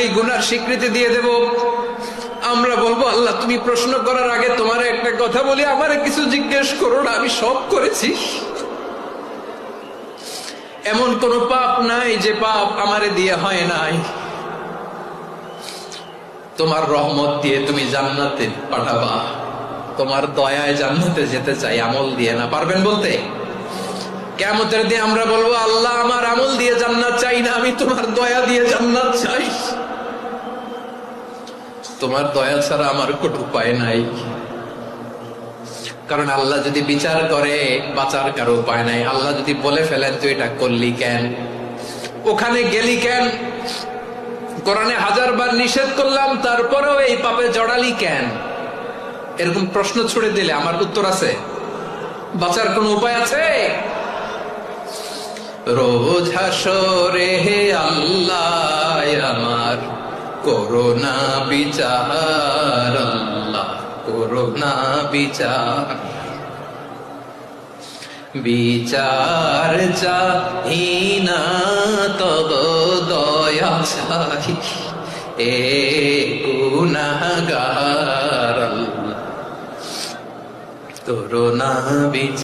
আগেই গুনার স্বীকৃতি দিয়ে দেব। আমরা বলবো আল্লাহ তুমি প্রশ্ন করার আগে তোমার একটা কথা বলি, আমারে কিছু জিজ্ঞেস করো না, আমি সব করেছি। এমন কোন পাপ নাই যে পাপ আমারে দিয়ে হয় নাই। তোমার রহমত দিয়ে তুমি জান্নাতে পাঠাবা, তোমার দয়ায় জান্নাতে যেতে চাই, আমল দিয়ে না। পারবেন বলতে? কিয়ামতের দিন আমরা বলবো আল্লাহ আমার আমল দিয়ে জান্নাত চাই না, আমি তোমার দয়া দিয়ে জান্নাত চাই। তোমার দয়া ছাড়া আমার কোনো উপায় নাই। কারণ আল্লাহ যদি বিচার করে বাঁচার কারো উপায় নাই। আল্লাহ যদি বলে ফেলেন তুই এটা করলি কেন, ওখানে গেলি কেন, কোরআনে 1000 বার নিষেধ করলাম তারপরেও এই পাপে জড়ালি কেন, এরকম প্রশ্ন ছুড়ে দিলে আমার উত্তর আছে? বাঁচার কোন উপায় আছে? রোজ হাসরে হে আল্লাহ আমার করোনা বিচার, আল্লাহ করোনা বিচার, বিচার চাহি না তব দয়া চাহি এ গুনাহগার, আল্লাহ করোনা বিচার।